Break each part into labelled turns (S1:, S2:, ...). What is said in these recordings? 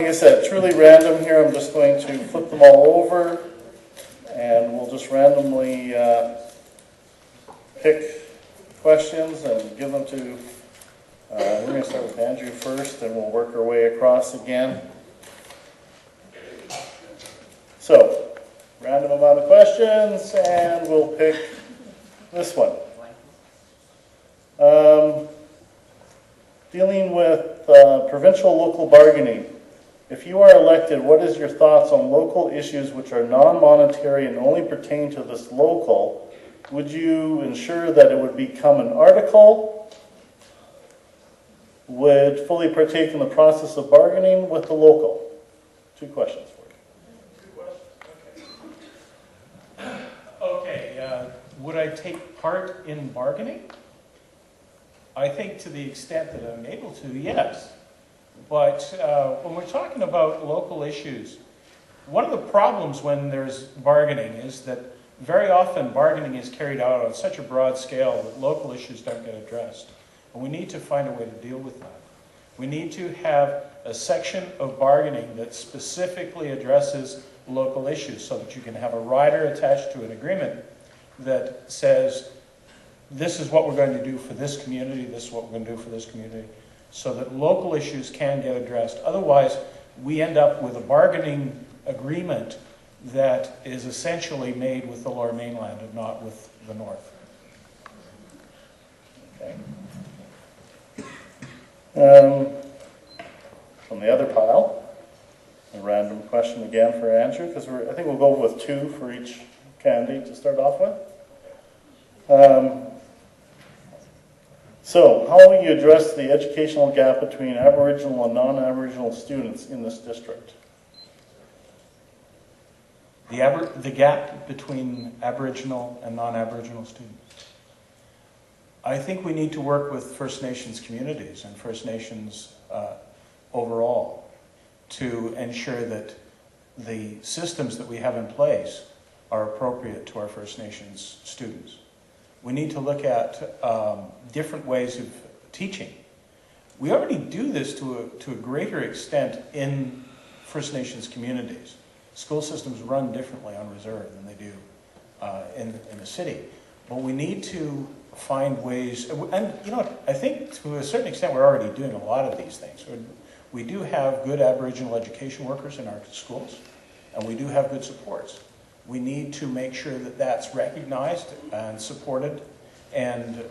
S1: Like I said, truly random here. I'm just going to flip them all over and we'll just randomly pick questions and give them to, we're going to start with Andrew first and we'll work our way across again. So, random amount of questions and we'll pick this one. Dealing with provincial local bargaining. If you are elected, what is your thoughts on local issues which are non-monetary and only pertain to this local? Would you ensure that it would become an article? Would fully partake in the process of bargaining with the local? 2 questions for you.
S2: Okay, would I take part in bargaining? I think to the extent that I'm able to, yes. But when we're talking about local issues, one of the problems when there's bargaining is that very often bargaining is carried out on such a broad scale that local issues don't get addressed. And we need to find a way to deal with that. We need to have a section of bargaining that specifically addresses local issues so that you can have a rider attached to an agreement that says, this is what we're going to do for this community, this is what we're going to do for this community, so that local issues can get addressed. Otherwise, we end up with a bargaining agreement that is essentially made with the Lower Mainland and not with the North.
S1: Okay. On the other pile, a random question again for Andrew, because I think we'll go with 2 for each candidate to start off with. So, how will you address the educational gap between Aboriginal and non-Aboriginal students in this district?
S2: The gap between Aboriginal and non-Aboriginal students. I think we need to work with First Nations communities and First Nations overall to ensure that the systems that we have in place are appropriate to our First Nations students. We need to look at different ways of teaching. We already do this to a greater extent in First Nations communities. School systems run differently on reserve than they do in the city. But we need to find ways, and you know, I think to a certain extent we're already doing a lot of these things. We do have good Aboriginal education workers in our schools, and we do have good supports. We need to make sure that that's recognized and supported and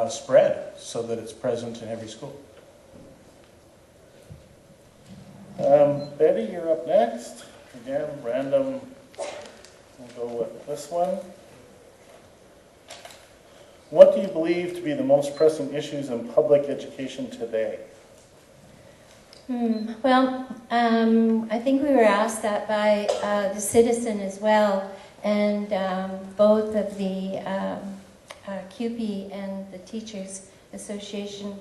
S2: spread so that it's present in every school.
S1: Betty, you're up next. Again, random. We'll go with this one. What do you believe to be the most pressing issues in public education today?
S3: Well, I think we were asked that by the citizen as well, and both of the QP and the Teachers Association.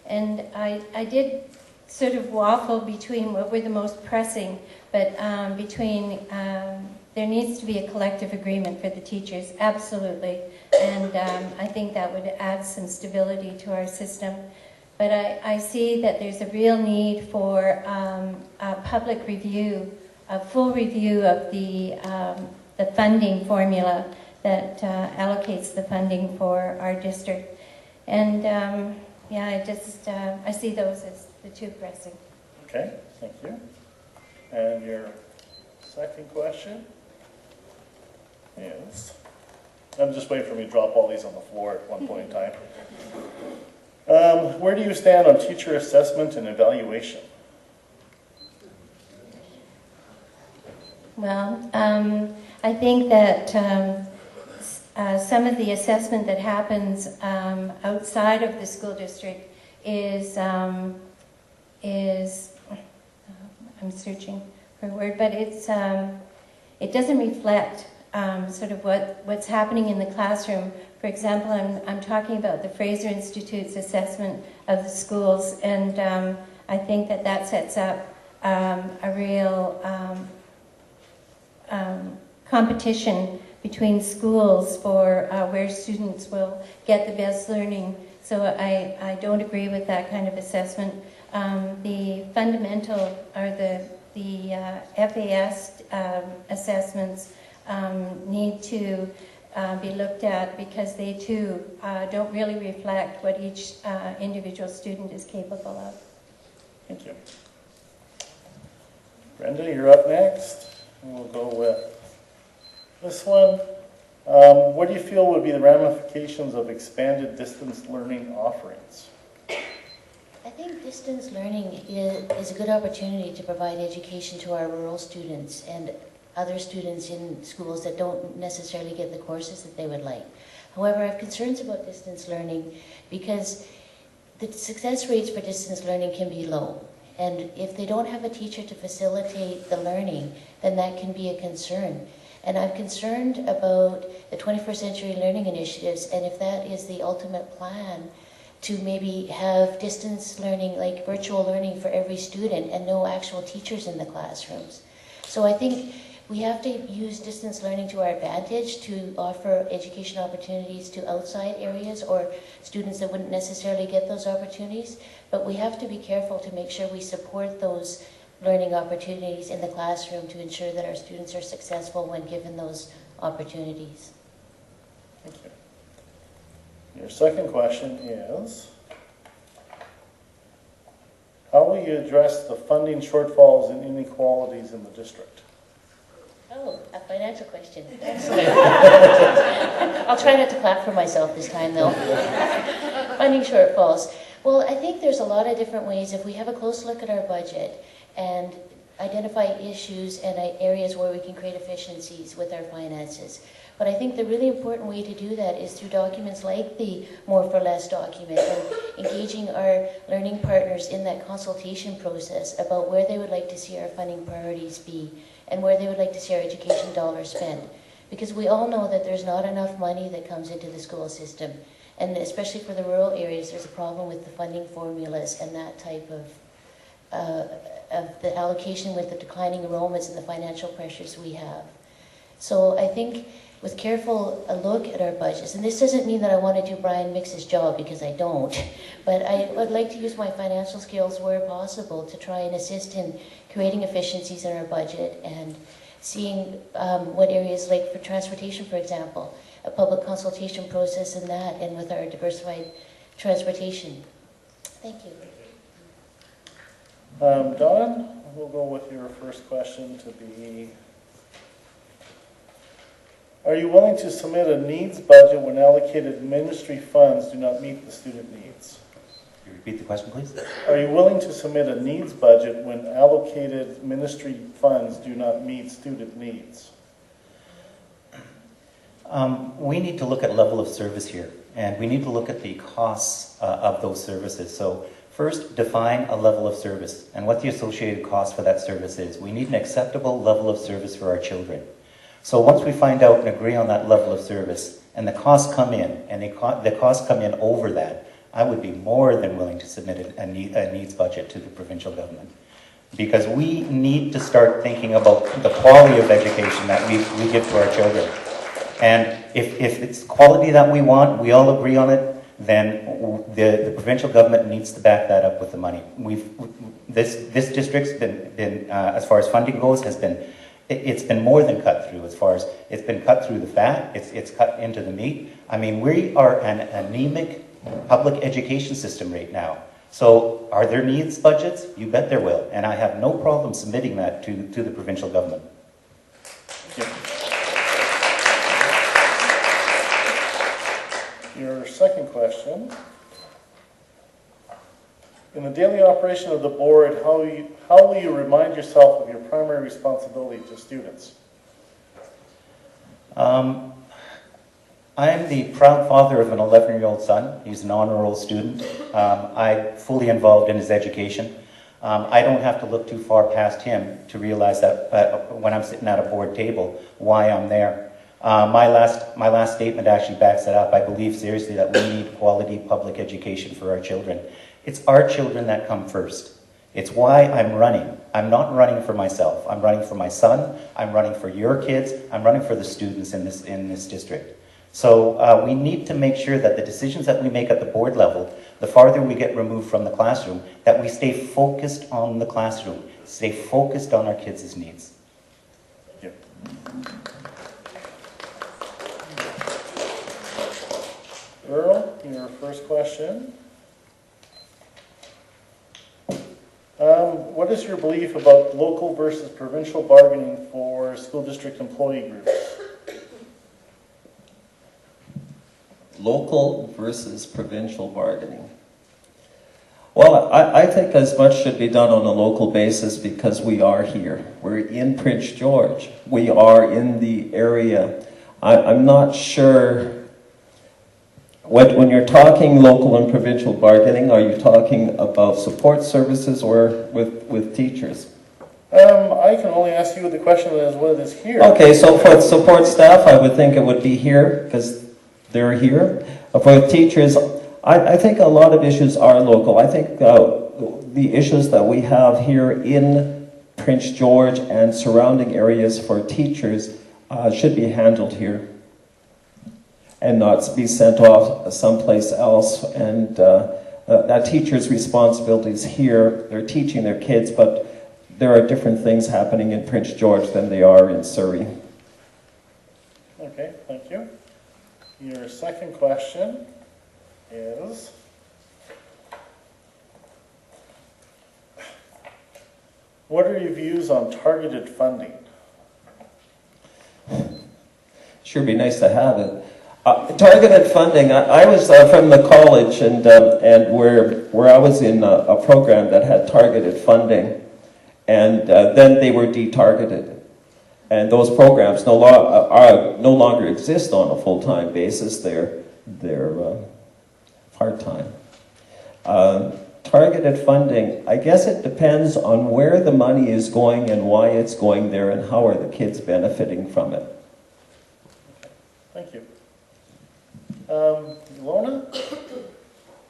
S3: And I did sort of waffle between what were the most pressing, but between there needs to be a collective agreement for the teachers, absolutely. And I think that would add some stability to our system. But I see that there's a real need for a public review, a full review of the funding formula that allocates the funding for our district. And yeah, I see those as the 2 pressing.
S1: Okay, thank you. And your second question is, I'm just waiting for me to drop all these on the floor at one point in time. Where do you stand on teacher assessment and evaluation?
S3: Well, I think that some of the assessment that happens outside of the school district is I'm searching for a word, but it doesn't reflect sort of what's happening in the classroom. For example, I'm talking about the Fraser Institute's assessment of the schools, and I think that sets up a real competition between schools for where students will get the best learning. So I don't agree with that kind of assessment. The fundamental or the the FAS assessments need to be looked at, because they too don't really reflect what each individual student is capable of.
S1: Thank you. Brenda, you're up next. And we'll go with this one. What do you feel would be the ramifications of expanded distance learning offerings?
S4: I think distance learning is a good opportunity to provide education to our rural students and other students in schools that don't necessarily get the courses that they would like. However, I have concerns about distance learning because the success rates for distance learning can be low. And if they don't have a teacher to facilitate the learning, then that can be a concern. And I'm concerned about the 21st Century Learning Initiatives, and if that is the ultimate plan, to maybe have distance learning, like virtual learning for every student, and no actual teachers in the classrooms. So I think we have to use distance learning to our advantage to offer education opportunities to outside areas or students that wouldn't necessarily get those opportunities. But we have to be careful to make sure we support those learning opportunities in the classroom to ensure that our students are successful when given those opportunities.
S1: Thank you. Your second question is, how will you address the funding shortfalls and inequalities in the district?
S4: Oh, a financial question. Excellent. I'll try not to clap for myself this time, though. Funding shortfalls. Well, I think there's a lot of different ways. If we have a close look at our budget and identify issues and areas where we can create efficiencies with our finances. But I think the really important way to do that is through documents like the More for Less document, and engaging our learning partners in that consultation process about where they would like to see our funding priorities be and where they would like to see our education dollars spent. Because we all know that there's not enough money that comes into the school system. And especially for the rural areas, there's a problem with the funding formulas and that type of the allocation with the declining enrollments and the financial pressures we have. So I think with careful look at our budgets, and this doesn't mean that I want to do Brian Mix's job, because I don't, but I would like to use my financial skills where possible to try and assist in creating efficiencies in our budget and seeing what areas, like for transportation, for example, a public consultation process in that, and with our diversified transportation. Thank you.
S1: Don, we'll go with your first question to be, are you willing to submit a needs budget when allocated ministry funds do not meet the student needs?
S5: Can you repeat the question, please?
S1: Are you willing to submit a needs budget when allocated ministry funds do not meet student needs?
S5: We need to look at level of service here, and we need to look at the costs of those services. So first, define a level of service and what the associated cost for that service is. We need an acceptable level of service for our children. So once we find out and agree on that level of service, and the costs come in, and the costs come in over that, I would be more than willing to submit a needs budget to the provincial government. Because we need to start thinking about the quality of education that we give to our children. And if it's quality that we want, we all agree on it, then the provincial government needs to back that up with the money. This district's been as far as funding goes, it's been more than cut through. As far as it's been cut through the fat, it's cut into the meat. I mean, we are an anemic public education system right now. So are there needs budgets? You bet there will. And I have no problem submitting that to the provincial government.
S1: Thank you. Your second question. In the daily operation of the board, how will you remind yourself of your primary responsibility to students?
S5: I'm the proud father of an 11-year-old son. He's an honor roll student. I'm fully involved in his education. I don't have to look too far past him to realize that when I'm sitting at a board table, why I'm there. My last statement actually backs that up. I believe seriously that we need quality public education for our children. It's our children that come first. It's why I'm running. I'm not running for myself. I'm running for my son. I'm running for your kids. I'm running for the students in this district. So we need to make sure that the decisions that we make at the board level, the farther we get removed from the classroom, that we stay focused on the classroom. stay focused on our kids' needs.
S1: Thank you. Earl, your first question. What is your belief about local versus provincial bargaining for school district employee groups?
S6: Local versus provincial bargaining. Well, I think as much should be done on a local basis because we are here. We're in Prince George. We are in the area. I'm not sure, when you're talking local and provincial bargaining, are you talking about support services or with teachers?
S1: I can only ask you the question as what is here.
S6: Okay, so for support staff, I would think it would be here because they're here. For teachers, I think a lot of issues are local. I think the issues that we have here in Prince George and surrounding areas for teachers should be handled here and not be sent off someplace else. And that teacher's responsibilities here, they're teaching their kids, but there are different things happening in Prince George than they are in Surrey.
S1: Okay, thank you. Your second question is, what are your views on targeted funding?
S6: Sure be nice to have it. Targeted funding, I was from the college and where I was in a program that had targeted funding, and then they were detargeted. And those programs no longer exist on a full-time basis. They're part-time. Targeted funding, I guess it depends on where the money is going and why it's going there and how are the kids benefiting from it.
S1: Thank you. Ilona,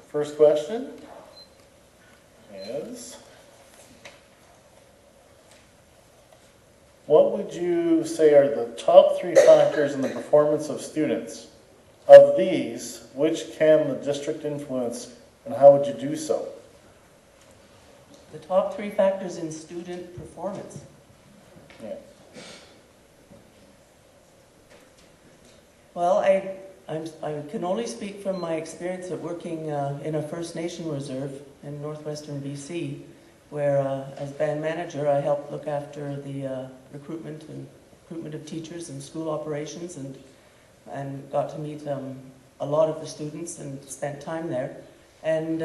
S1: first question is, what would you say are the top 3 factors in the performance of students? Of these, which can the district influence, and how would you do so?
S7: The top 3 factors in student performance.
S1: Yeah.
S7: Well, I can only speak from my experience of working in a First Nation reserve in northwestern BC, where as band manager I helped look after the recruitment of teachers and school operations, and got to meet a lot of the students and spent time there. And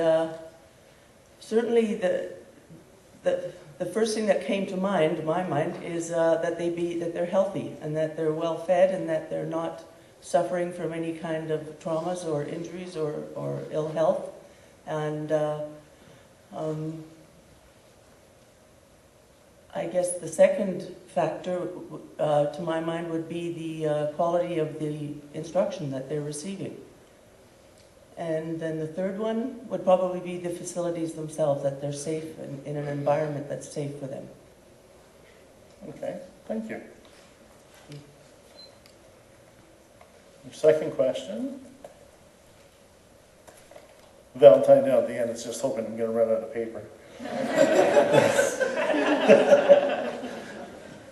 S7: certainly the first thing that came to my mind is that they're healthy and that they're well fed and that they're not suffering from any kind of traumas or injuries or ill health. And I guess the second factor to my mind would be the quality of the instruction that they're receiving. And then the third one would probably be the facilities themselves, that they're safe in an environment that's safe for them.
S1: Okay, thank you. Your second question. Valentine Day at the end, it's just hoping I'm going to run out of paper.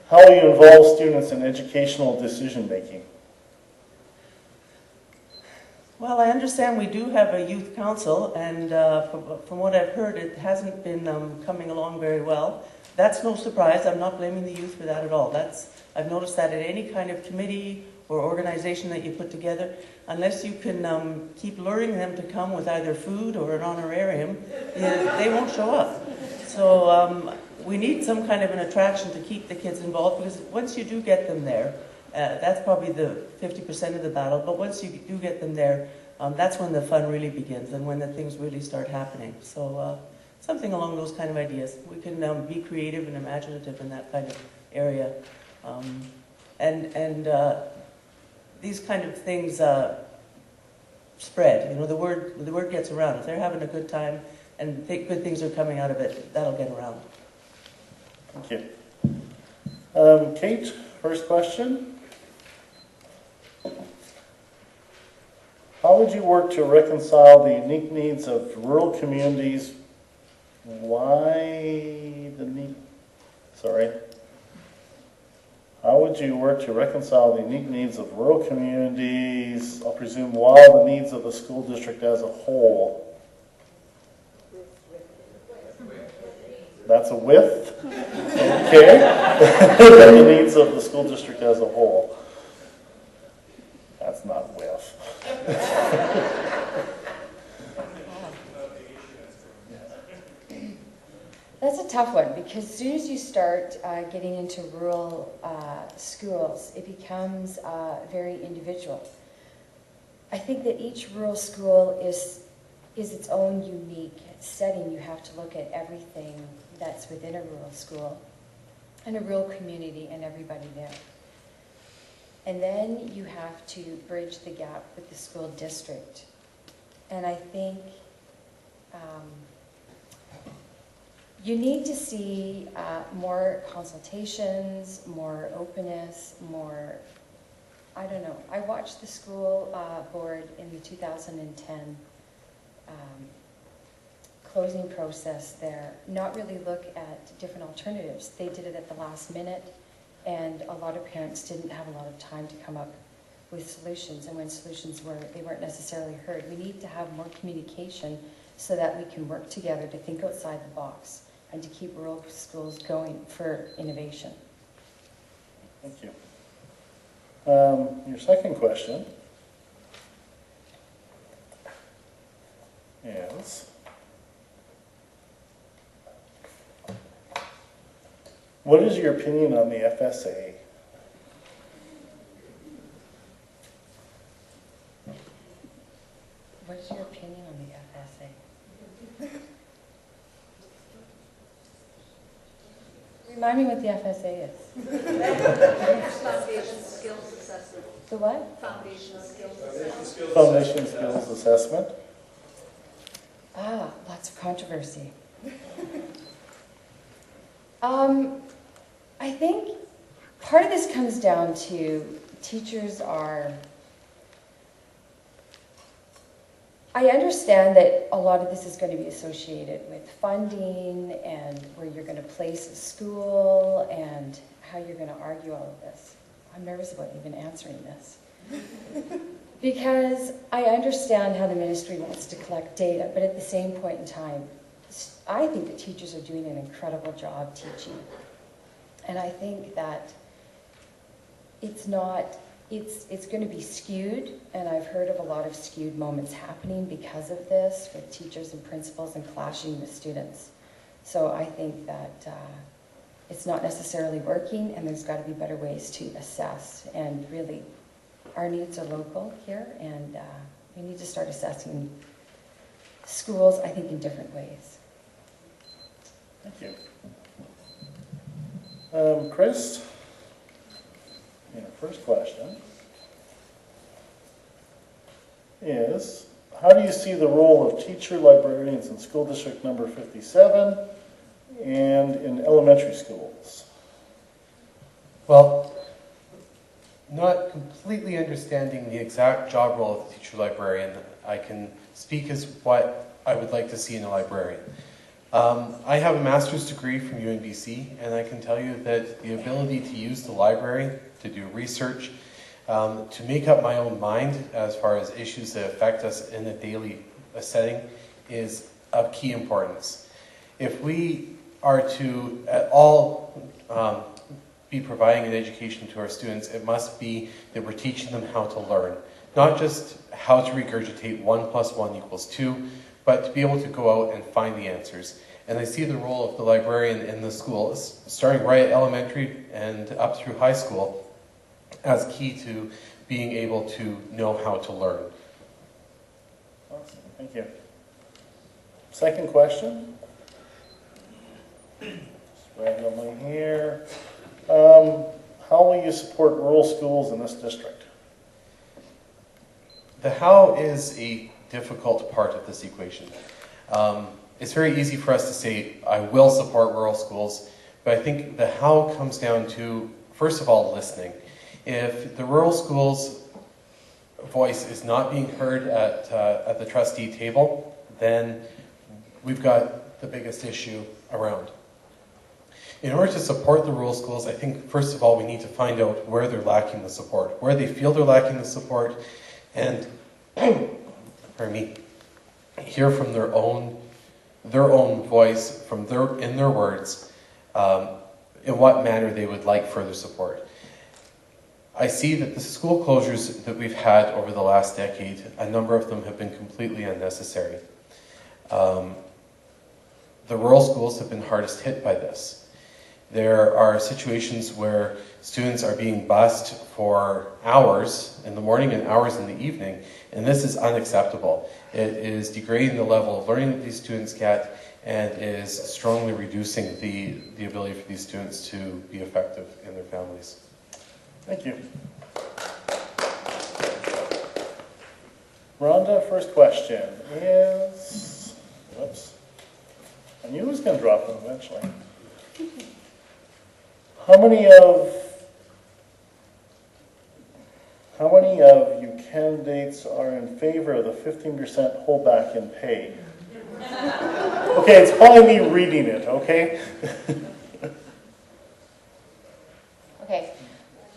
S1: How will you involve students in educational decision making?
S7: Well, I understand we do have a youth council, and from what I've heard, it hasn't been coming along very well. That's no surprise. I'm not blaming the youth for that at all. I've noticed that at any kind of committee or organization that you put together, unless you can keep luring them to come with either food or an honorarium, they won't show up. So we need some kind of an attraction to keep the kids involved, because once you do get them there, that's probably the 50% of the battle, but once you do get them there, that's when the fun really begins and when the things really start happening. So something along those kind of ideas. We can be creative and imaginative in that kind of area. And these kind of things spread. You know, the word gets around. If they're having a good time and good things are coming out of it, that'll get around.
S1: Thank you. Kate, first question. How would you work to reconcile the unique needs of rural communities? Why the need? Sorry. How would you work to reconcile the unique needs of rural communities, I'll presume, while the needs of the school district as a whole? That's a with? Okay. The needs of the school district as a whole. That's not with.
S8: That's a tough one, because as soon as you start getting into rural schools, it becomes very individual. I think that each rural school is its own unique setting. You have to look at everything that's within a rural school and a rural community and everybody there. And then you have to bridge the gap with the school district. And I think you need to see more consultations, more openness, more, I don't know. I watched the school board in the 2010 closing process there not really look at different alternatives. They did it at the last minute, and a lot of parents didn't have a lot of time to come up with solutions, and when solutions they weren't necessarily heard. We need to have more communication so that we can work together to think outside the box and to keep rural schools going for innovation.
S1: Thank you. Your second question is, what is your opinion on the FSA?
S8: What is your opinion on the FSA? Remind me what the FSA is.
S9: Foundation Skills Assessment.
S8: The what?
S9: Foundation Skills Assessment.
S1: Foundation Skills Assessment.
S8: Ah, lots of controversy. I think part of this comes down to teachers are, I understand that a lot of this is going to be associated with funding and where you're going to place a school and how you're going to argue all of this. I'm nervous about even answering this. Because I understand how the ministry wants to collect data, but at the same point in time, I think the teachers are doing an incredible job teaching. And I think that it's going to be skewed, and I've heard of a lot of skewed moments happening because of this, with teachers and principals and clashing with students. So I think that it's not necessarily working, and there's got to be better ways to assess. And really, our needs are local here, and we need to start assessing schools, I think, in different ways.
S1: Thank you. Chris, your first question is, how do you see the role of teacher librarians in school district number 57 and in elementary schools?
S10: Well, not completely understanding the exact job role of the teacher librarian, I can speak as what I would like to see in a librarian. I have a master's degree from UNBC, and I can tell you that the ability to use the library to do research, to make up my own mind as far as issues that affect us in a daily setting is of key importance. If we are to at all be providing an education to our students, it must be that we're teaching them how to learn. Not just how to regurgitate 1 + 1 = 2, but to be able to go out and find the answers. And I see the role of the librarian in the schools, starting right at elementary and up through high school, as key to being able to know how to learn.
S1: Awesome, thank you. Second question. Just randomly here. How will you support rural schools in this district?
S10: The how is a difficult part of this equation. It's very easy for us to say, I will support rural schools, but I think the how comes down to, first of all, listening. If the rural schools' voice is not being heard at the trustee table, then we've got the biggest issue around. In order to support the rural schools, I think first of all we need to find out where they're lacking the support, where they feel they're lacking the support, and pardon me, hear from their own voice, from in their words, in what manner they would like further support. I see that the school closures that we've had over the last decade, a number of them have been completely unnecessary. The rural schools have been hardest hit by this. There are situations where students are being bused for hours in the morning and hours in the evening, and this is unacceptable. It is degrading the level of learning that these students get and is strongly reducing the ability for these students to be effective in their families.
S1: Thank you. Rhonda, first question is, whoops, I knew it was going to drop them eventually. How many of you candidates are in favor of the 15% holdback in pay? Okay, it's probably me reading it, okay?
S11: Okay,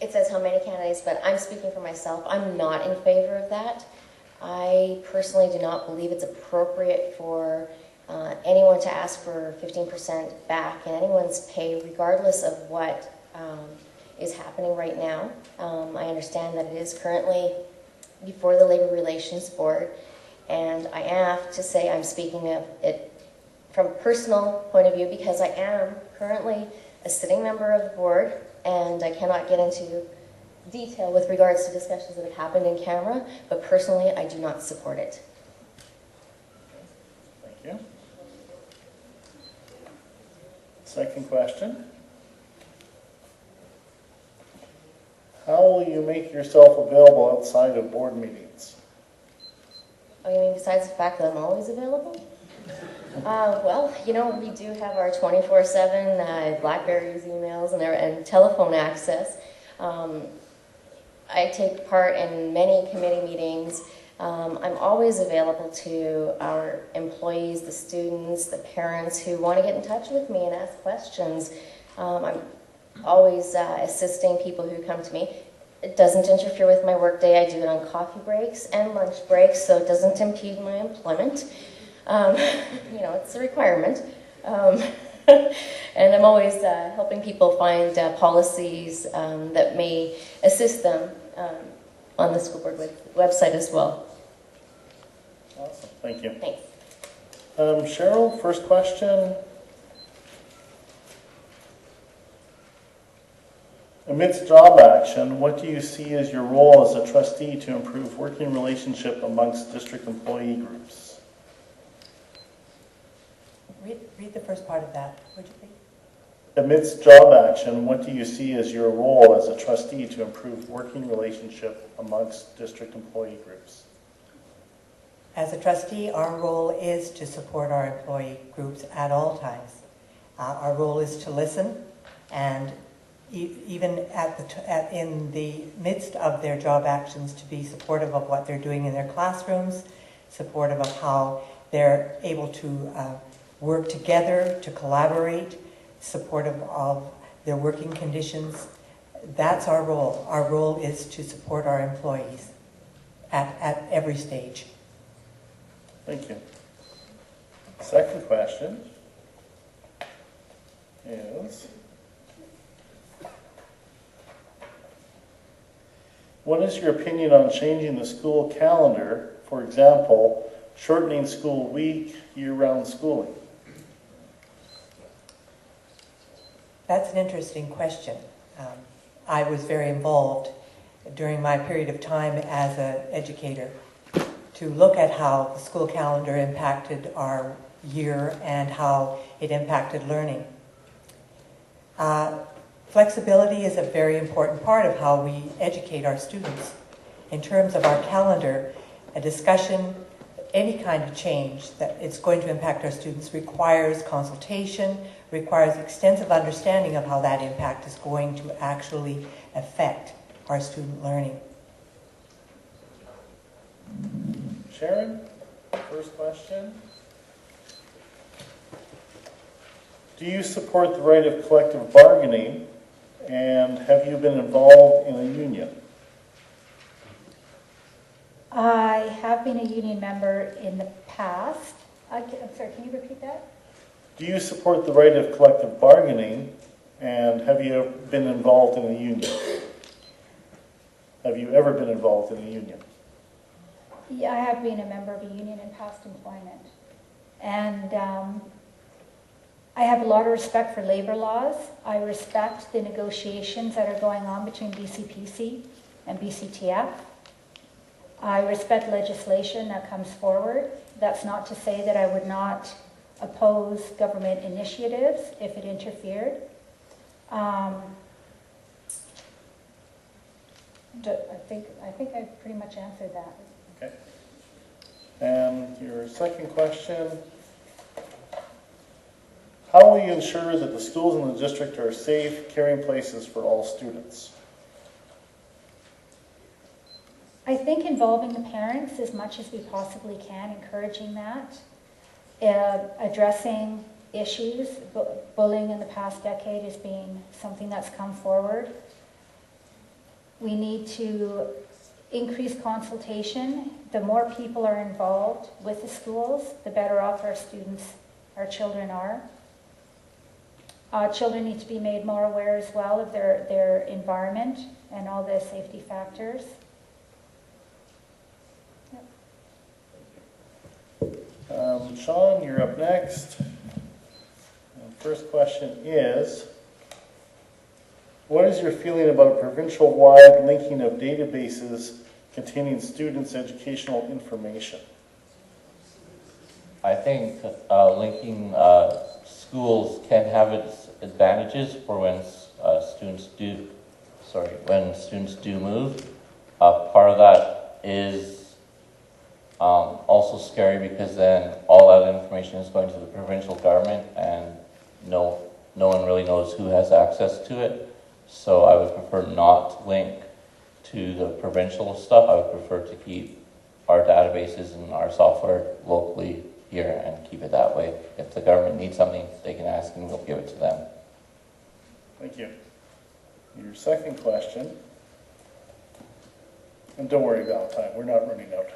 S11: it says how many candidates, but I'm speaking for myself. I'm not in favor of that. I personally do not believe it's appropriate for anyone to ask for 15% back in anyone's pay, regardless of what is happening right now. I understand that it is currently before the Labor Relations Board, and I have to say I'm speaking of it from a personal point of view because I am currently a sitting member of the board, and I cannot get into detail with regards to discussions that have happened in camera, but personally I do not support it.
S1: Thank you. Second question. How will you make yourself available outside of board meetings?
S11: Oh, you mean besides the fact that I'm always available? Well, you know, we do have our 24/7 Blackberries, emails, and telephone access. I take part in many committee meetings. I'm always available to our employees, the students, the parents who want to get in touch with me and ask questions. I'm always assisting people who come to me. It doesn't interfere with my workday. I do it on coffee breaks and lunch breaks, so it doesn't impede my employment. You know, it's a requirement. And I'm always helping people find policies that may assist them on the school board website as well.
S1: Awesome, thank you.
S11: Thanks.
S1: Cheryl, first question. Amidst job action, what do you see as your role as a trustee to improve working relationship amongst district employee groups?
S12: Read the first part of that, would you please?
S1: Amidst job action, what do you see as your role as a trustee to improve working relationship amongst district employee groups?
S12: As a trustee, our role is to support our employee groups at all times. Our role is to listen, and even in the midst of their job actions, to be supportive of what they're doing in their classrooms, supportive of how they're able to work together, to collaborate, supportive of their working conditions. That's our role. Our role is to support our employees at every stage.
S1: Thank you. Second question is, what is your opinion on changing the school calendar, for example, shortening school week, year-round schooling?
S12: That's an interesting question. I was very involved during my period of time as an educator to look at how the school calendar impacted our year and how it impacted learning. Flexibility is a very important part of how we educate our students. In terms of our calendar, a discussion, any kind of change that it's going to impact our students requires consultation, requires extensive understanding of how that impact is going to actually affect our student learning.
S1: Sharon, first question. Do you support the right of collective bargaining, and have you been involved in a union?
S13: I have been a union member in the past. I'm sorry, can you repeat that?
S1: Do you support the right of collective bargaining, and have you been involved in a union? Have you ever been involved in a union?
S13: Yeah, I have been a member of a union in past employment. And I have a lot of respect for labor laws. I respect the negotiations that are going on between BCPC and BCTF. I respect legislation that comes forward. That's not to say that I would not oppose government initiatives if it interfered. I think I pretty much answered that.
S1: Okay. And your second question, how will you ensure that the schools in the district are safe, caring places for all students?
S13: I think involving the parents as much as we possibly can, encouraging that, addressing issues. Bullying in the past decade is being something that's come forward. We need to increase consultation. The more people are involved with the schools, the better off our students, our children are. Children need to be made more aware as well of their environment and all the safety factors.
S1: Sean, you're up next. First question is, what is your feeling about a provincial-wide linking of databases containing students' educational information?
S14: I think linking schools can have its advantages for when students do move. Part of that is also scary because then all that information is going to the provincial government and no one really knows who has access to it. So I would prefer not to link to the provincial stuff. I would prefer to keep our databases and our software locally here and keep it that way. If the government needs something, they can ask and we'll give it to them.
S1: Thank you. Your second question, and don't worry, Valentine, we're not running out.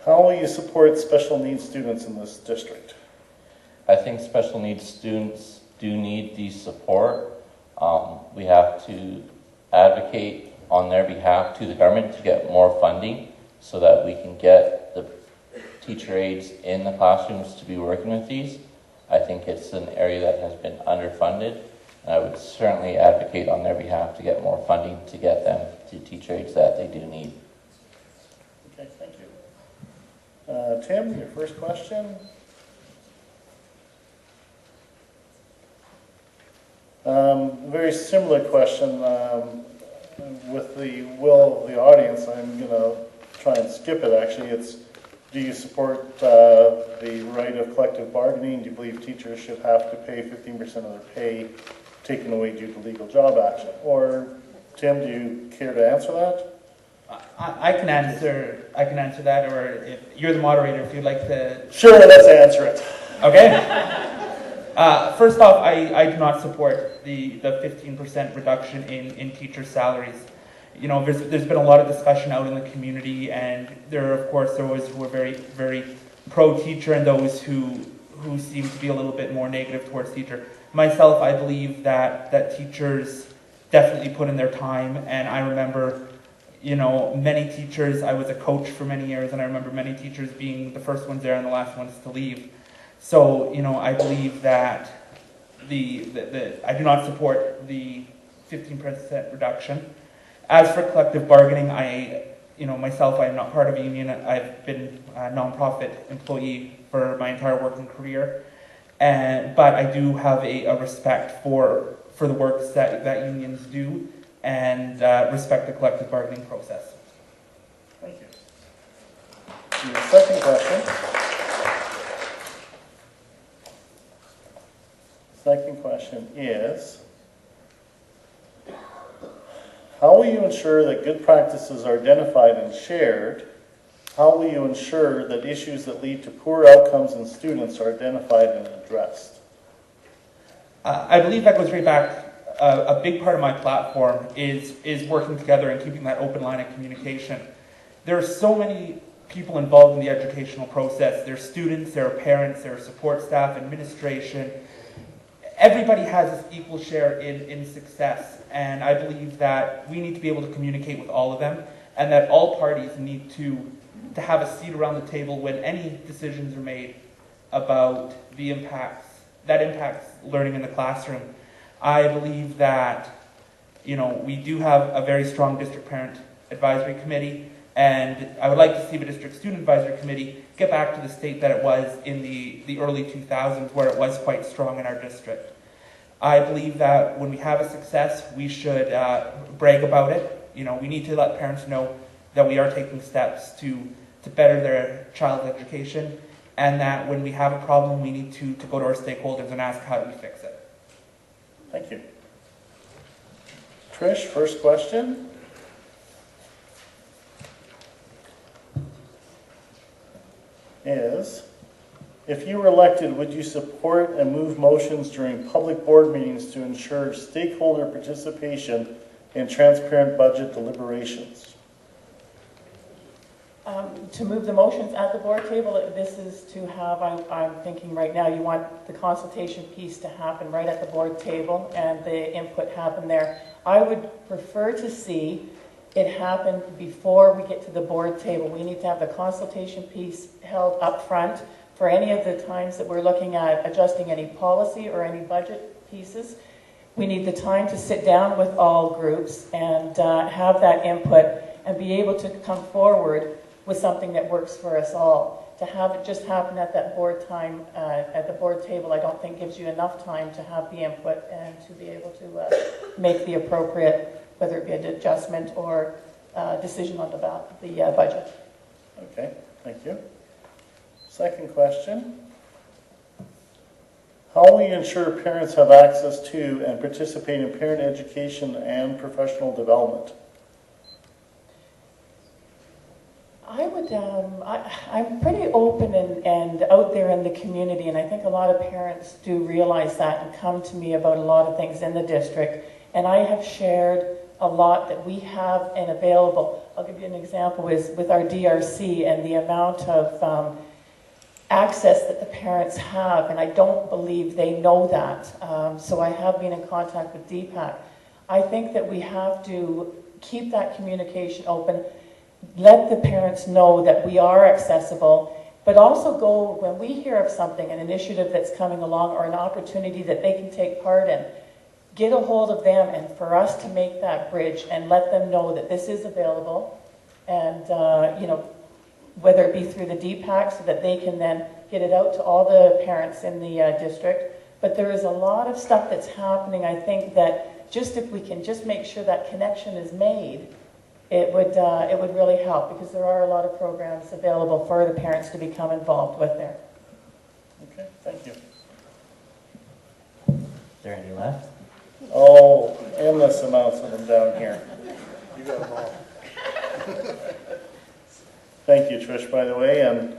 S1: How will you support special needs students in this district?
S14: I think special needs students do need the support. We have to advocate on their behalf to the government to get more funding so that we can get the teacher aides in the classrooms to be working with these. I think it's an area that has been underfunded, and I would certainly advocate on their behalf to get more funding to get them to teacher aides that they do need.
S1: Okay, thank you. Tim, your first question. Very similar question. With the will of the audience, I'm going to try and skip it actually. It's, do you support the right of collective bargaining? Do you believe teachers should have to pay 15% of their pay taken away due to legal job action? Or, Tim, do you care to answer that?
S15: I can answer that, or if you're the moderator, if you'd like to...
S1: Sure, let's answer it.
S15: Okay. First off, I do not support the 15% reduction in teacher salaries. You know, there's been a lot of discussion out in the community, and there are, of course, those who are very, very pro-teacher and those who seem to be a little bit more negative towards teacher. Myself, I believe that teachers definitely put in their time, and I remember, you know, many teachers, I was a coach for many years, and I remember many teachers being the first ones there and the last ones to leave. So, you know, I believe that I do not support the 15% reduction. As for collective bargaining, myself, I am not part of a union. I've been a nonprofit employee for my entire working career, but I do have a respect for the work that unions do, and respect the collective bargaining process.
S1: Thank you. Your second question. Second question is, how will you ensure that good practices are identified and shared how will you ensure that issues that lead to poor outcomes in students are identified and addressed?
S15: I believe that goes right back. A big part of my platform is working together and keeping that open line of communication. There are so many people involved in the educational process. There are students, there are parents, there are support staff, administration. Everybody has this equal share in success, and I believe that we need to be able to communicate with all of them, and that all parties need to have a seat around the table when any decisions are made about the impacts learning in the classroom. I believe that, we do have a very strong district parent advisory committee, and I would like to see the district student advisory committee get back to the state that it was in the early 2000s, where it was quite strong in our district. I believe that when we have a success, we should brag about it. We need to let parents know that we are taking steps to better their child's education, and that when we have a problem, we need to go to our stakeholders and ask, how do we fix it?
S1: Thank you. Trish, first question. Is, if you were elected, would you support and move motions during public board meetings to ensure stakeholder participation in transparent budget deliberations?
S7: To move the motions at the board table, this is to have, I'm thinking right now, you want the consultation piece to happen right at the board table and the input happen there. I would prefer to see it happen before we get to the board table. We need to have the consultation piece held up front for any of the times that we're looking at adjusting any policy or any budget pieces. We need the time to sit down with all groups and have that input and be able to come forward with something that works for us all. To have it just happen at that board time, at the board table, I don't think gives you enough time to have the input and to be able to make the appropriate, whether it be an adjustment or decision on the budget.
S1: Okay, thank you. Second question. How will you ensure parents have access to and participate in parent education and professional development?
S7: I'm pretty open and out there in the community, and I think a lot of parents do realize that and come to me about a lot of things in the district, and I have shared a lot that we have and available. I'll give you an example is with our DRC and the amount of access that the parents have, and I don't believe they know that. So I have been in contact with DPAC. I think that we have to keep that communication open, let the parents know that we are accessible, but also go, when we hear of something, an initiative that's coming along or an opportunity that they can take part in, get a hold of them and for us to make that bridge and let them know that this is available, and whether it be through the DPAC so that they can then get it out to all the parents in the district. But there is a lot of stuff that's happening. I think that just if we can just make sure that connection is made, it would really help, because there are a lot of programs available for the parents to become involved with there.
S1: Okay, thank you.
S5: Is there any left?
S1: Oh, endless amounts of them down here.
S10: You got them all.
S1: Thank you, Trish, by the way. And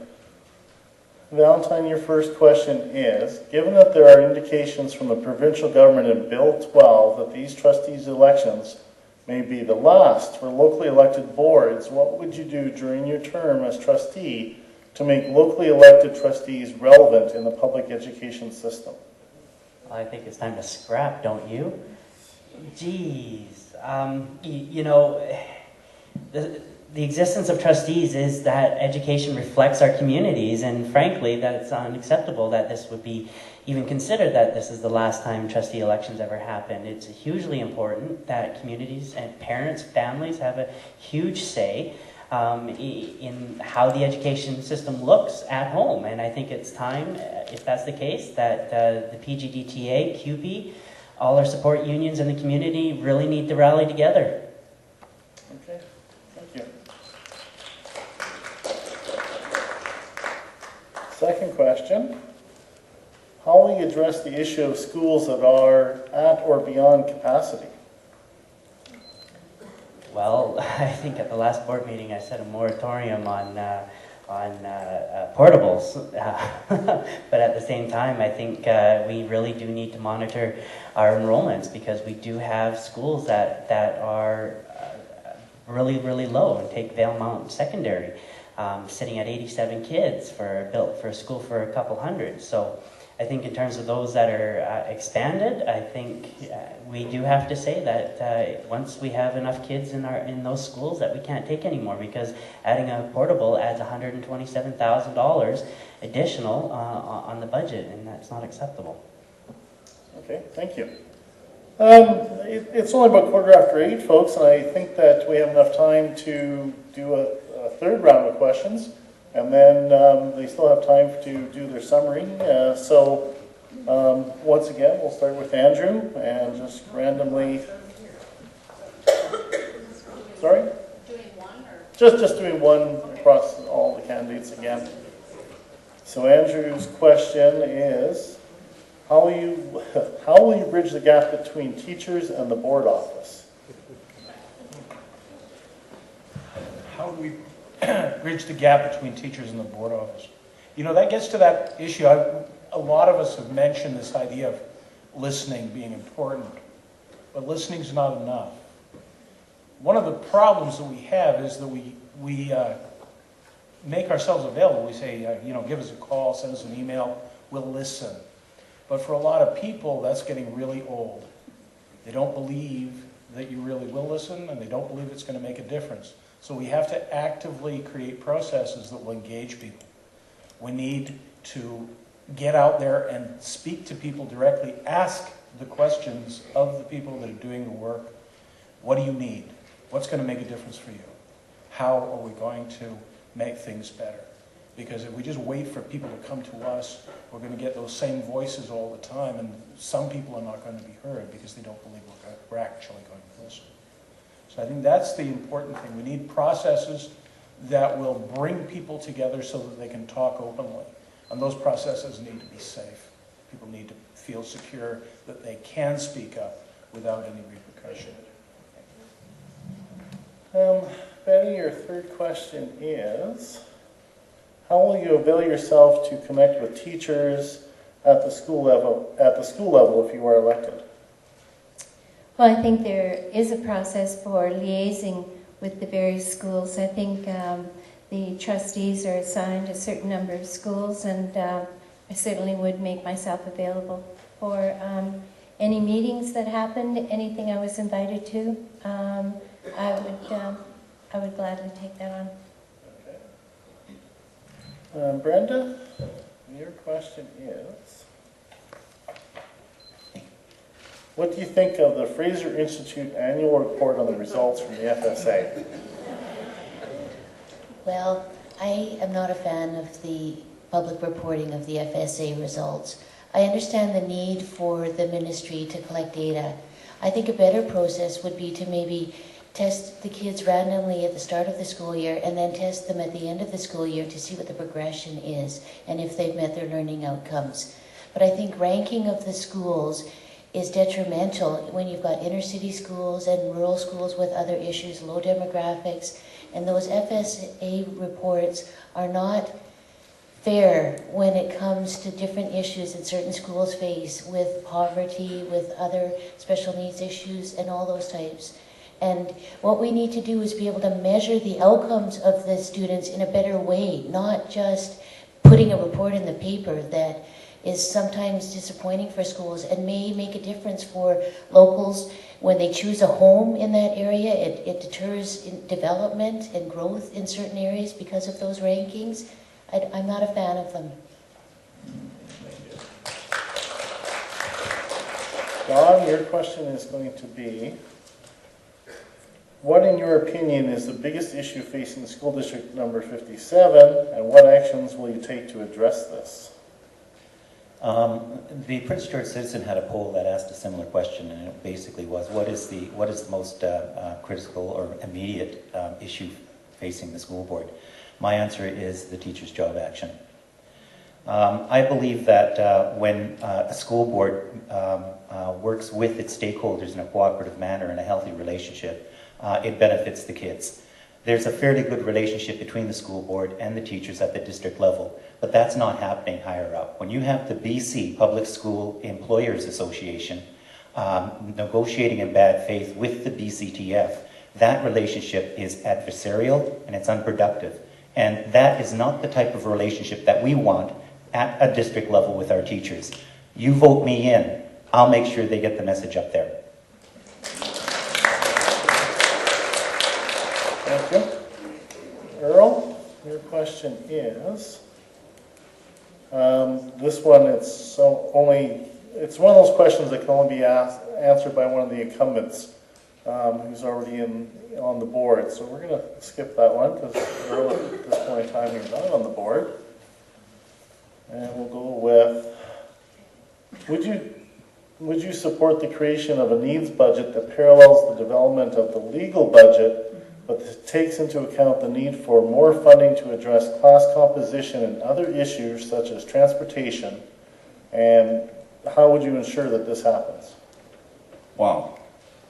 S1: Valentine, your first question is, given that there are indications from the provincial government in Bill 12 that these trustees' elections may be the last for locally elected boards, what would you do during your term as trustee to make locally elected trustees relevant in the public education system?
S16: I think it's time to scrap, don't you? Geez. The existence of trustees is that education reflects our communities, and frankly, that it's unacceptable that this would be even considered that this is the last time trustee elections ever happen. It's hugely important that communities and parents, families have a huge say in how the education system looks at home. And I think it's time, if that's the case, that the PGDTA, CUPE, all our support unions in the community really need to rally together.
S1: Okay, thank you. Second question. How will you address the issue of schools that are at or beyond capacity?
S16: Well, I think at the last board meeting I said a moratorium on portables, but at the same time I think we really do need to monitor our enrollments, because we do have schools that are really low. And take Vail Mountain Secondary, sitting at 87 kids built for a school for a couple hundred. So I think in terms of those that are expanded, I think we do have to say that once we have enough kids in those schools that we can't take anymore, because adding a portable adds $127,000 additional on the budget, and that's not acceptable.
S1: Okay, thank you. It's only about 8:15, folks, and I think that we have enough time to do a third round of questions, and then they still have time to do their summary. Once again, we'll start with Andrew, and just randomly... Sorry?
S9: Doing one or?
S1: Just doing one across all the candidates again. So Andrew's question is, how will you bridge the gap between teachers and the board office?
S2: How do we bridge the gap between teachers and the board office? You know, that gets to that issue. A lot of us have mentioned this idea of listening being important, but listening's not enough. One of the problems that we have is that we make ourselves available. We say, give us a call, send us an email, we'll listen. But for a lot of people, that's getting really old. They don't believe that you really will listen, and they don't believe it's going to make a difference. So we have to actively create processes that will engage people. We need to get out there and speak to people directly, ask the questions of the people that are doing the work. What do you need? What's going to make a difference for you? How are we going to make things better? Because if we just wait for people to come to us, we're going to get those same voices all the time, and some people are not going to be heard because they don't believe we're actually going to listen. So I think that's the important thing. We need processes that will bring people together so that they can talk openly. And those processes need to be safe. People need to feel secure that they can speak up without any repercussion.
S1: Betty, your third question is, how will you avail yourself to connect with teachers at the school level if you are elected?
S3: Well, I think there is a process for liaising with the various schools. I think the trustees are assigned a certain number of schools, and I certainly would make myself available for any meetings that happened, anything I was invited to. I would gladly take that on.
S1: Brenda, your question is, what do you think of the Fraser Institute annual report on the results from the FSA?
S4: Well, I am not a fan of the public reporting of the FSA results. I understand the need for the ministry to collect data. I think a better process would be to maybe test the kids randomly at the start of the school year and then test them at the end of the school year to see what the progression is and if they've met their learning outcomes. But I think ranking of the schools is detrimental when you've got inner city schools and rural schools with other issues, low demographics, and those FSA reports are not fair when it comes to different issues that certain schools face with poverty, with other special needs issues, and all those types. And what we need to do is be able to measure the outcomes of the students in a better way, not just putting a report in the paper that is sometimes disappointing for schools and may make a difference for locals when they choose a home in that area. It deters development and growth in certain areas because of those rankings. I'm not a fan of them.
S1: Don, your question is going to be, what in your opinion is the biggest issue facing school district number 57, and what actions will you take to address this?
S5: The Prince George Citizen had a poll that asked a similar question, and it basically was, what is the most critical or immediate issue facing the school board? My answer is the teacher's job action. I believe that when a school board works with its stakeholders in a cooperative manner in a healthy relationship, it benefits the kids. There's a fairly good relationship between the school board and the teachers at the district level, but that's not happening higher up. When you have the BC Public School Employers Association negotiating in bad faith with the BCTF, that relationship is adversarial and it's unproductive. And that is not the type of relationship that we want at a district level with our teachers. You vote me in, I'll make sure they get the message up there.
S1: Thank you. Earl, your question is, this one, it's one of those questions that can only be answered by one of the incumbents who's already on the board. So we're going to skip that one because Earl, at this point in time, you're not on the board. And we'll go with, would you support the creation of a needs budget that parallels the development of the legal budget, but that takes into account the need for more funding to address class composition and other issues such as transportation? And how would you ensure that this happens?
S6: Wow.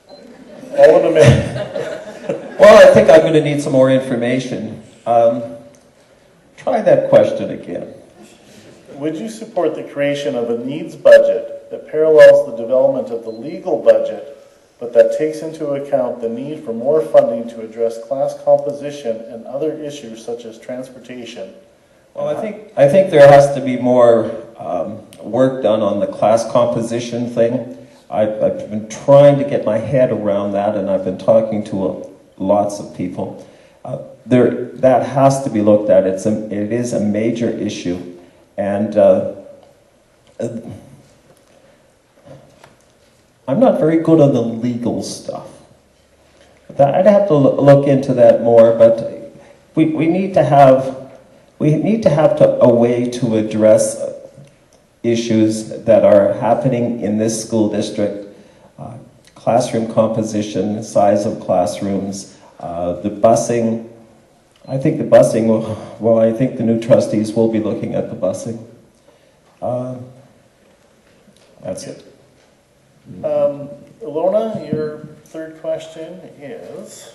S1: All in a minute.
S6: Well, I think I'm going to need some more information. Try that question again.
S1: Would you support the creation of a needs budget that parallels the development of the legal budget, but that takes into account the need for more funding to address class composition and other issues such as transportation?
S6: Well, I think there has to be more work done on the class composition thing. I've been trying to get my head around that, and I've been talking to lots of people. That has to be looked at. It is a major issue, and I'm not very good on the legal stuff. I'd have to look into that more, but we need to have a way to address issues that are happening in this school district. Classroom composition, size of classrooms, the busing. I think the busing, I think the new trustees will be looking at the busing. That's it.
S1: Ilona, your third question is,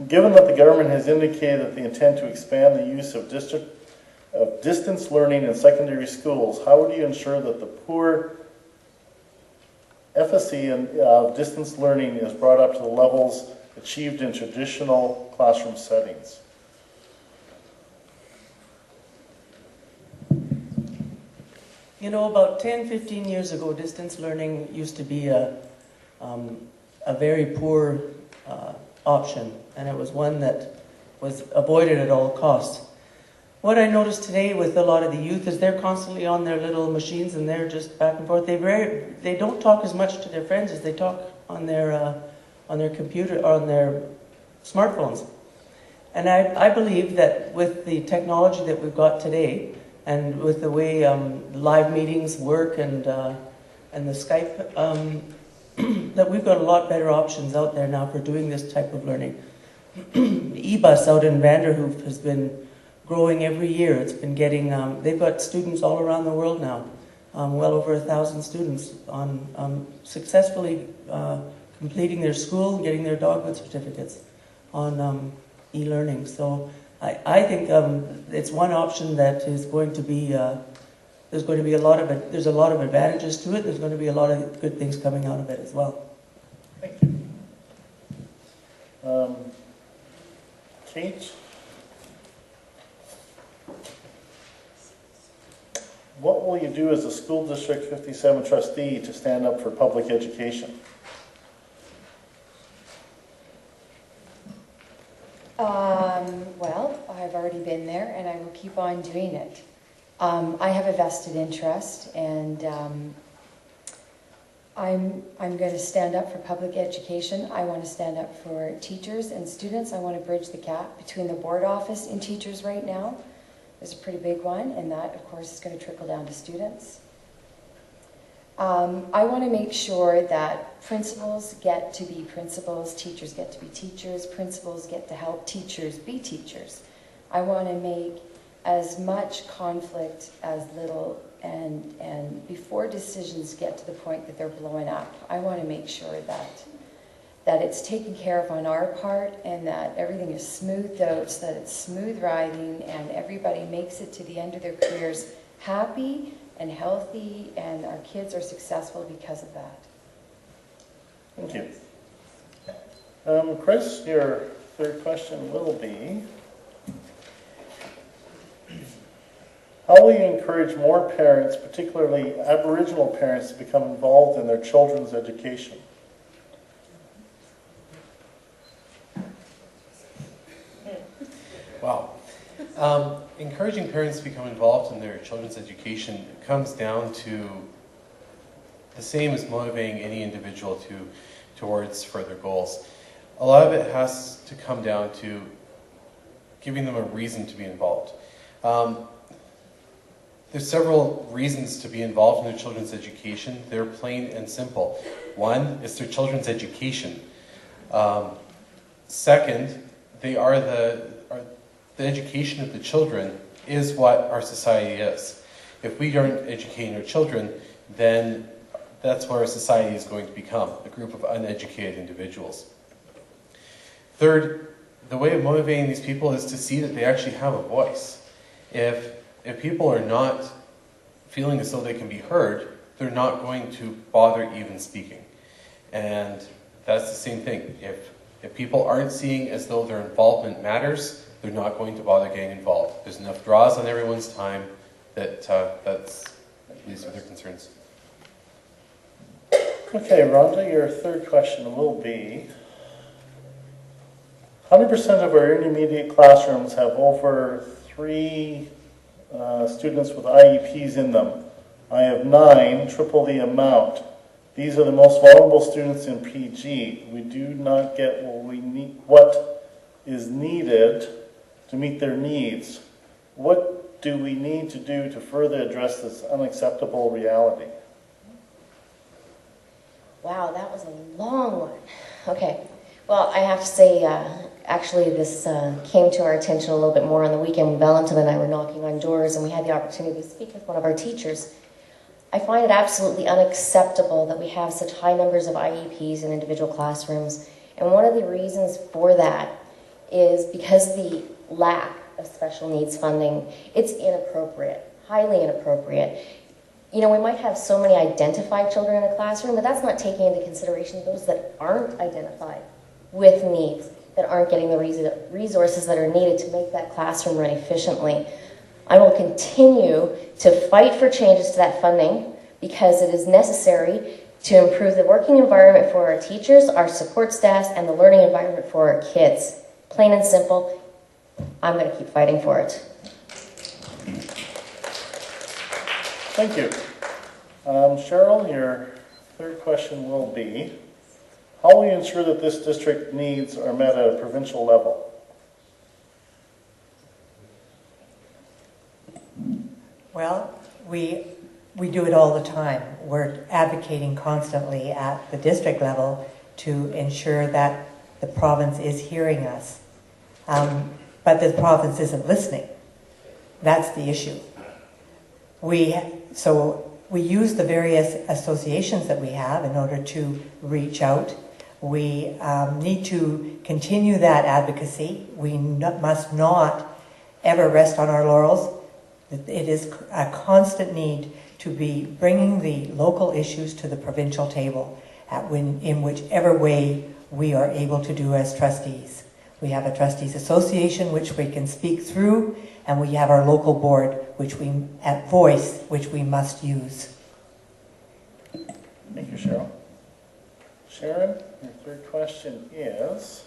S1: given that the government has indicated the intent to expand the use of distance learning in secondary schools, how would you ensure that the poor efficacy of distance learning is brought up to the levels achieved in traditional classroom settings?
S7: You know, about 10, 15 years ago, distance learning used to be a very poor option, and it was one that was avoided at all costs. What I noticed today with a lot of the youth is they're constantly on their little machines and they're just back and forth. They don't talk as much to their friends as they talk on their computer or on their smartphones. And I believe that with the technology that we've got today, and with the way live meetings work and the Skype, that we've got a lot better options out there now for doing this type of learning. eBus out in Vanderhoof has been growing every year. It's been getting, they've got students all around the world now, well over 1,000 students on successfully completing their school and getting their dogwood certificates on e-learning. So I think it's one option that is going to be, there's a lot of advantages to it. There's going to be a lot of good things coming out of it as well.
S1: Thank you. Kate? What will you do as a School District 57 trustee to stand up for public education?
S8: Well, I've already been there, and I will keep on doing it. I have a vested interest, and I'm going to stand up for public education. I want to stand up for teachers and students. I want to bridge the gap between the board office and teachers right now. There's a pretty big one, and that, of course, is going to trickle down to students. I want to make sure that principals get to be principals, teachers get to be teachers, principals get to help teachers be teachers. I want to make as much conflict as little, and before decisions get to the point that they're blowing up, I want to make sure that it's taken care of on our part and that everything is smoothed out so that it's smooth riding and everybody makes it to the end of their careers happy and healthy, and our kids are successful because of that.
S1: Thank you. Chris, your third question will be, how will you encourage more parents, particularly Aboriginal parents, to become involved in their children's education?
S10: Wow. Encouraging parents to become involved in their children's education comes down to the same as motivating any individual towards further goals. A lot of it has to come down to giving them a reason to be involved. There's several reasons to be involved in their children's education. They're plain and simple. One, it's their children's education. Second, they are the education of the children is what our society is. If we aren't educating our children, then that's what our society is going to become, a group of uneducated individuals. Third, the way of motivating these people is to see that they actually have a voice. If people are not feeling as though they can be heard, they're not going to bother even speaking. And that's the same thing. If people aren't seeing as though their involvement matters, they're not going to bother getting involved. There's enough draws on everyone's time that that's at least with their concerns.
S1: Okay, Rhonda, your third question will be, 100% of our intermediate classrooms have over 3 students with IEPs in them. I have 9, triple the amount. These are the most vulnerable students in PG. We do not get what is needed to meet their needs. What do we need to do to further address this unacceptable reality?
S11: Wow, that was a long one. Okay, well, I have to say, actually this came to our attention a little bit more on the weekend when Valentin and I were knocking on doors and we had the opportunity to speak with one of our teachers. I find it absolutely unacceptable that we have such high numbers of IEPs in individual classrooms. And one of the reasons for that is because the lack of special needs funding. It's inappropriate, highly inappropriate. You know, we might have so many identified children in a classroom, but that's not taking into consideration those that aren't identified with needs, that aren't getting the resources that are needed to make that classroom run efficiently. I will continue to fight for changes to that funding because it is necessary to improve the working environment for our teachers, our support staff, and the learning environment for our kids. Plain and simple, I'm going to keep fighting for it.
S1: Thank you. Cheryl, your third question will be, how will you ensure that this district needs are met at a provincial level?
S12: Well, we do it all the time. We're advocating constantly at the district level to ensure that the province is hearing us. But the province isn't listening. That's the issue. So we use the various associations that we have in order to reach out. We need to continue that advocacy. We must not ever rest on our laurels. It is a constant need to be bringing the local issues to the provincial table in whichever way we are able to do as trustees. We have a trustees association which we can speak through, and we have our local board which we must use.
S1: Thank you, Cheryl. Sharon, your third question is,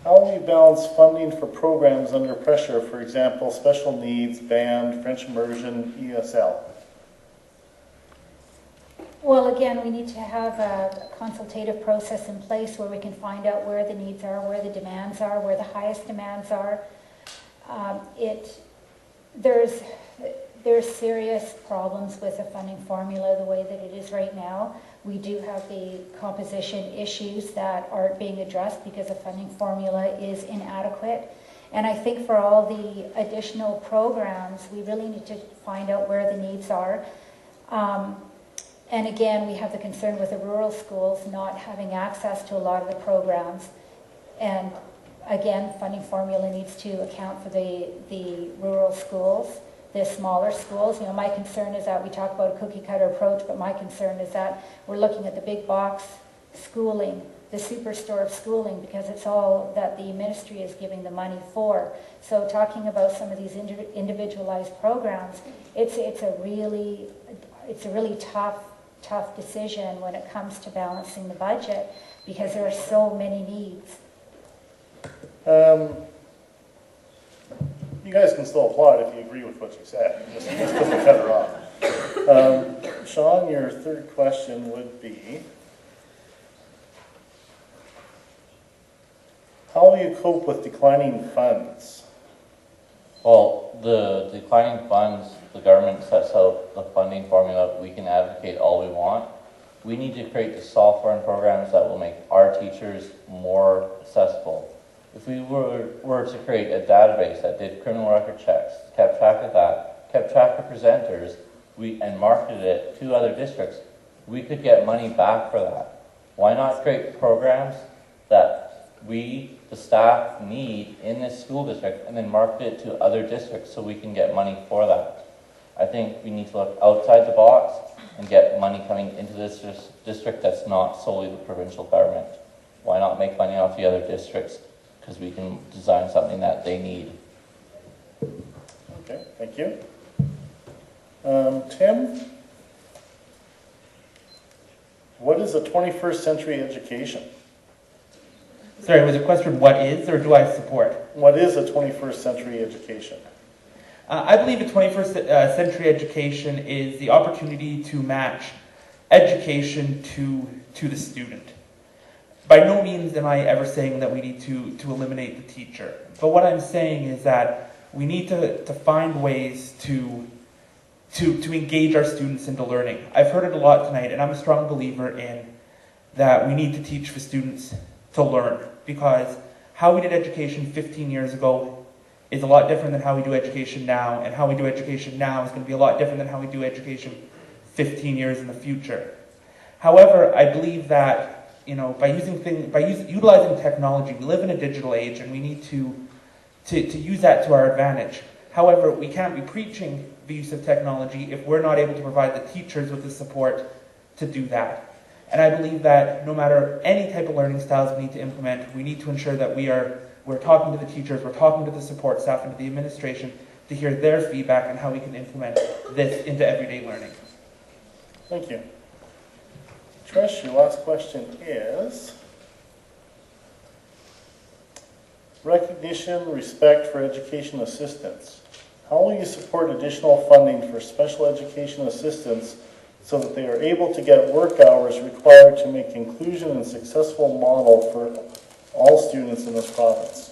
S1: how will you balance funding for programs under pressure, for example, special needs, band, French immersion, ESL?
S13: Well, again, we need to have a consultative process in place where we can find out where the needs are, where the demands are, where the highest demands are. There's serious problems with the funding formula the way that it is right now. We do have the composition issues that aren't being addressed because the funding formula is inadequate. And I think for all the additional programs, we really need to find out where the needs are. And again, we have the concern with the rural schools not having access to a lot of the programs. And again, funding formula needs to account for the rural schools, the smaller schools. You know, my concern is that we talk about a cookie cutter approach, but my concern is that we're looking at the big box schooling, the superstore of schooling, because it's all that the ministry is giving the money for. So talking about some of these individualized programs, it's a really tough decision when it comes to balancing the budget, because there are so many needs.
S1: You guys can still applaud if you agree with what you said, just because we cut her off. Sean, your third question would be, how will you cope with declining funds?
S14: Well, the declining funds, the government sets out the funding formula. We can advocate all we want. We need to create the software and programs that will make our teachers more accessible. If we were to create a database that did criminal record checks, kept track of that, kept track of presenters, and marketed it to other districts, we could get money back for that. Why not create programs that we, the staff, need in this school district and then market it to other districts so we can get money for that? I think we need to look outside the box and get money coming into this district that's not solely the provincial government. Why not make money off the other districts? Because we can design something that they need.
S1: Okay, thank you. Tim, what is a 21st century education?
S15: Sorry, was the question what is or do I support?
S1: What is a 21st century education?
S15: I believe a 21st century education is the opportunity to match education to the student. By no means am I ever saying that we need to eliminate the teacher. But what I'm saying is that we need to find ways to engage our students into learning. I've heard it a lot tonight, and I'm a strong believer in that we need to teach the students to learn, because how we did education 15 years ago is a lot different than how we do education now, and how we do education now is going to be a lot different than how we do education 15 years in the future. However, I believe that by utilizing technology, we live in a digital age, and we need to use that to our advantage. However, we can't be preaching the use of technology if we're not able to provide the teachers with the support to do that. And I believe that no matter any type of learning styles we need to implement, we need to ensure that we're talking to the teachers, we're talking to the support staff and to the administration to hear their feedback on how we can implement this into everyday learning.
S1: Thank you. Trish, your last question is, recognition, respect for education assistants. How will you support additional funding for special education assistants so that they are able to get work hours required to make inclusion a successful model for all students in this province?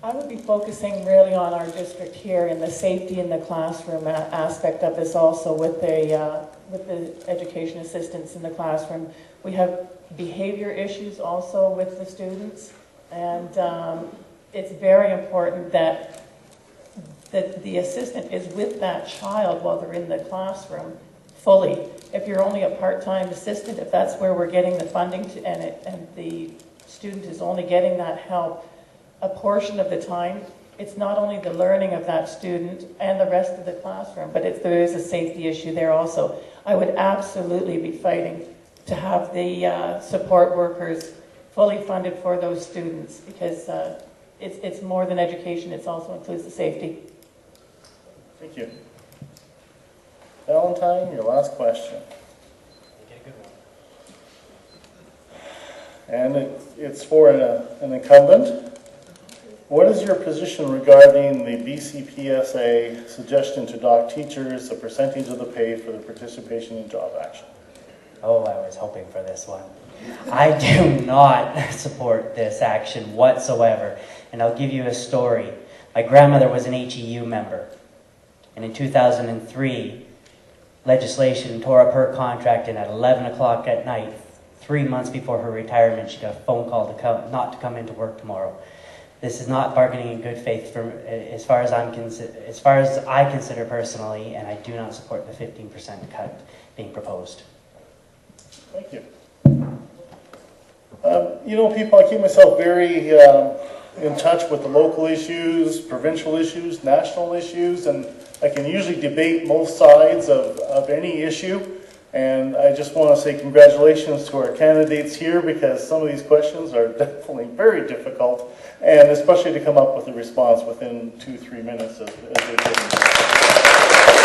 S17: I would be focusing really on our district here in the safety in the classroom aspect of this also with the education assistants in the classroom. We have behavior issues also with the students, and it's very important that the assistant is with that child while they're in the classroom fully. If you're only a part-time assistant, if that's where we're getting the funding to, and the student is only getting that help a portion of the time, it's not only the learning of that student and the rest of the classroom, but there is a safety issue there also. I would absolutely be fighting to have the support workers fully funded for those students, because it's more than education, it also includes the safety.
S1: Thank you. Valentine, your last question. And it's for an incumbent. What is your position regarding the BCPSA suggestion to dock teachers a percentage of the pay for their participation in job action?
S16: Oh, I was hoping for this one. I do not support this action whatsoever. And I'll give you a story. My grandmother was an HEU member. And in 2003, legislation tore up her contract, and at 11 o'clock at night, 3 months before her retirement, she got a phone call to come, not to come into work tomorrow. This is not bargaining in good faith for, as far as I consider personally, and I do not support the 15% cut being proposed.
S1: Thank you. You know, people, I keep myself very in touch with the local issues, provincial issues, national issues, and I can usually debate both sides of any issue. And I just want to say congratulations to our candidates here, because some of these questions are definitely very difficult, and especially to come up with a response within 2-3 minutes as they did.